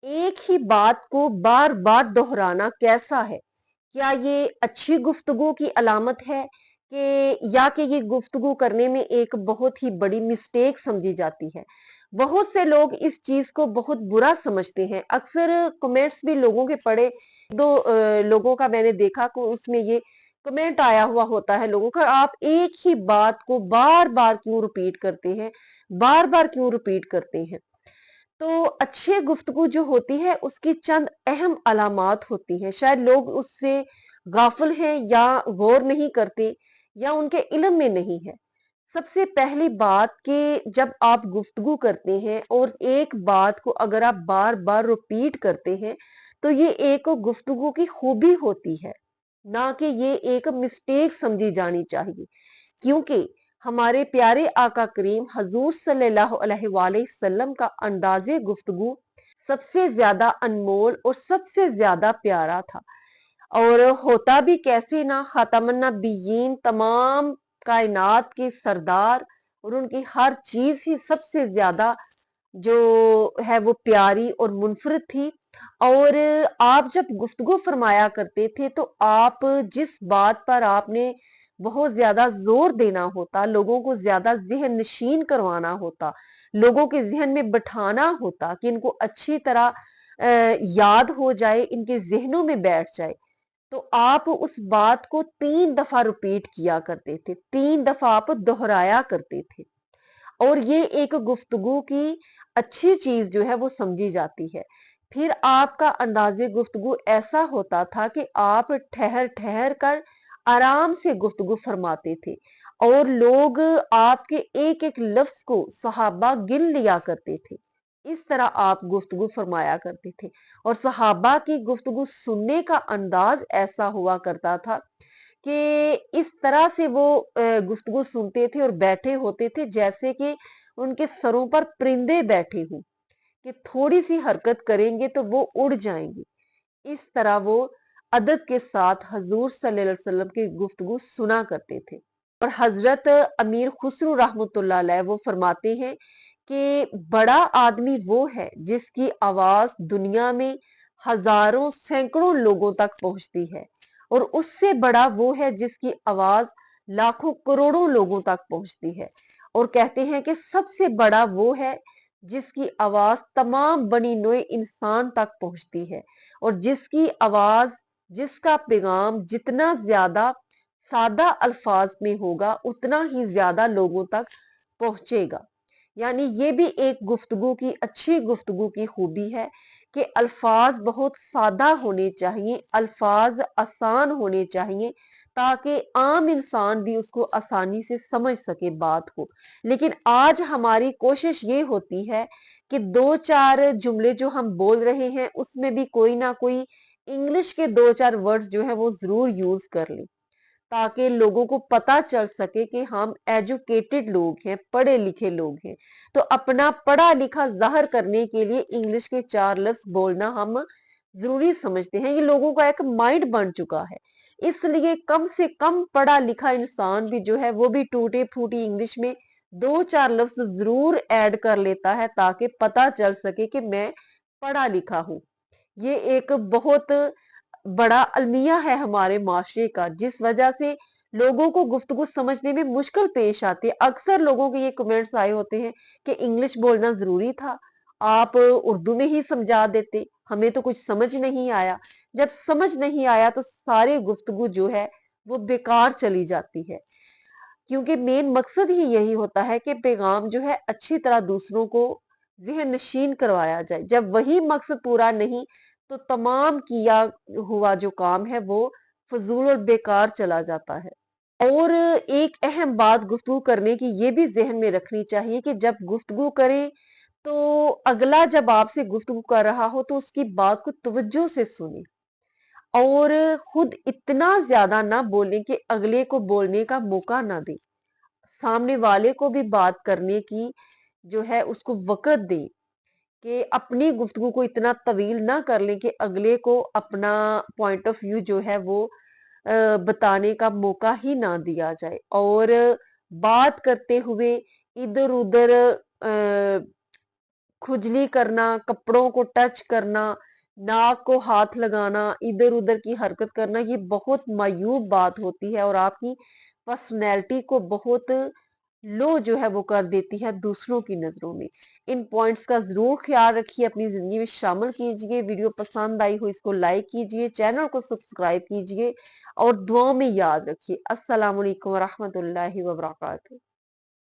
एक ही बात को बार बार दोहराना कैसा है? क्या ये अच्छी गुफ्तगू की अलामत है कि या कि ये गुफ्तगू करने में एक बहुत ही बड़ी मिस्टेक समझी जाती है? बहुत से लोग इस चीज को बहुत बुरा समझते हैं। अक्सर कमेंट्स भी लोगों के पढ़े, दो लोगों का मैंने देखा को उसमें ये कमेंट आया हुआ होता है लोगों का, आप एक ही बात को बार बार क्यों रिपीट करते हैं, बार बार क्यों रिपीट करते हैं? तो अच्छी गुफ्तगू जो होती है उसकी चंद अहम अलामात होती हैं। शायद लोग उससे गाफिल हैं या गौर नहीं करते या उनके इल्म में नहीं है। सबसे पहली बात कि जब आप गुफ्तगू करते हैं और एक बात को अगर आप बार बार रिपीट करते हैं तो ये एक गुफ्तगू की खूबी होती है, ना कि ये एक मिस्टेक समझी जानी चाहिए। क्योंकि हमारे प्यारे आका करीम हजूर सल्लल्लाहु अलैहि वसल्लम का अंदाज़े गुफ्तगू सबसे ज्यादा अनमोल और सबसे ज्यादा प्यारा था। और होता भी कैसे ना, खातमुन नबिय्यीन, तमाम कायनात के सरदार, और उनकी हर चीज ही सबसे ज्यादा जो है वो प्यारी और मुनफरद थी। और आप जब गुफ्तगू फरमाया करते थे तो आप जिस बात पर आपने बहुत ज्यादा जोर देना होता, लोगों को ज्यादा जहन नशीन करवाना होता, लोगों के जहन में बिठाना होता कि इनको अच्छी तरह याद हो जाए, इनके जहनों में बैठ जाए, तो आप उस बात को 3 दफा रिपीट किया करते थे, 3 दफा आप दोहराया करते थे। और ये एक गुफ्तगू की अच्छी चीज जो है वो समझी जाती है। फिर आपका अंदाजे गुफ्तगू ऐसा होता था कि आप ठहर ठहर कर आराम से गुफ्तगू फरमाते थे और लोग आपके एक एक लफ्ज को सहाबा गिन लिया करते थे। इस तरह आप गुफ्तगू फरमाया करते थे और सहाबा की गुफ्तगू सुनने का अंदाज ऐसा हुआ करता था कि इस तरह से वो गुफ्तगू सुनते थे और बैठे होते थे जैसे कि उनके सरों पर परिंदे बैठे हों, कि थोड़ी सी हरकत करेंगे तो वो उड़ जाएंगे। इस तरह वो अदब के साथ हजूर सल्लल्लाहु अलैहि वसल्लम की गुफ्तगू सुना करते थे। और हजरत अमीर खुसरो रहमतुल्लाह अलैह वो फरमाते हैं कि बड़ा आदमी वो है जिसकी आवाज दुनिया में हजारों सैकड़ों लोगों तक पहुंचती है, और उससे बड़ा वो है जिसकी आवाज लाखों करोड़ों लोगों तक पहुंचती है। और कहते हैं कि सबसे बड़ा वो है जिसकी आवाज तमाम बनी नोए इंसान तक पहुंचती है, और जिसकी आवाज, जिसका पैगाम जितना ज्यादा सादा अल्फाज में होगा उतना ही ज्यादा लोगों तक पहुंचेगा। यानी ये भी एक गुफ्तगू की, अच्छी गुफ्तगू की खूबी है कि अल्फाज बहुत सादा होने चाहिए, अल्फाज आसान होने चाहिए, ताकि आम इंसान भी उसको आसानी से समझ सके बात को। लेकिन आज हमारी कोशिश ये होती है कि दो चार जुमले जो हम बोल रहे हैं उसमें भी कोई ना कोई इंग्लिश के दो चार वर्ड्स जो है वो जरूर यूज कर लें, ताकि लोगों को पता चल सके कि हम एजुकेटेड लोग हैं, पढ़े लिखे लोग हैं। तो अपना पढ़ा लिखा जाहिर करने के लिए इंग्लिश के चार लफ्ज बोलना हम जरूरी समझते हैं। ये लोगों का एक माइंड बन चुका है, इसलिए कम से कम पढ़ा लिखा इंसान भी जो है वो भी टूटी फूटी इंग्लिश में दो चार लफ्ज जरूर ऐड कर लेता है ताकि पता चल सके कि मैं पढ़ा लिखा हूं। ये एक बहुत बड़ा अलमिया है हमारे माशरे का, जिस वजह से लोगों को गुफ्तगू समझने में मुश्किल पेश आती है। अक्सर लोगों के ये कमेंट्स आए होते हैं कि इंग्लिश बोलना जरूरी था, आप उर्दू में ही समझा देते, हमें तो कुछ समझ नहीं आया। जब समझ नहीं आया तो सारी गुफ्तगू जो है वो बेकार चली जाती है, क्योंकि मेन मकसद ही यही होता है कि पैगाम जो है अच्छी तरह दूसरों को ज़हन नशीन करवाया जाए। जब वही मकसद पूरा नहीं तो तमाम किया हुआ जो काम है वो फजूल और बेकार चला जाता है। और एक अहम बात गुफ्तगू करने की ये भी ज़हन में रखनी चाहिए कि जब गुफ्तगू करें तो अगला जब आपसे गुफ्तगू कर रहा हो तो उसकी बात को तवज्जो से सुने और खुद इतना ज्यादा ना बोलें कि अगले को बोलने का मौका ना दें। सामने वाले को भी बात करने की जो है उसको वक़्त दें, कि अपनी गुफ्तगू को इतना तवील ना कर लें कि अगले को अपना पॉइंट ऑफ व्यू जो है वो बताने का मौका ही ना दिया जाए। और बात करते हुए इधर-उधर खुजली करना, कपड़ों को टच करना, नाक को हाथ लगाना, इधर-उधर की हरकत करना, ये बहुत मायूब बात होती है और आपकी पर्सनैलिटी को बहुत लो जो है वो कर देती है दूसरों की नज़रों में। इन पॉइंट्स का ज़रूर ख़्याल रखिए, अपनी ज़िंदगी में शामिल कीजिए। वीडियो पसंद आई हो इसको लाइक कीजिए, चैनल को सब्सक्राइब कीजिए और दुआओं में याद रखिए। अस्सलाम वालेकुम व रहमतुल्लाहि व बरकातहू।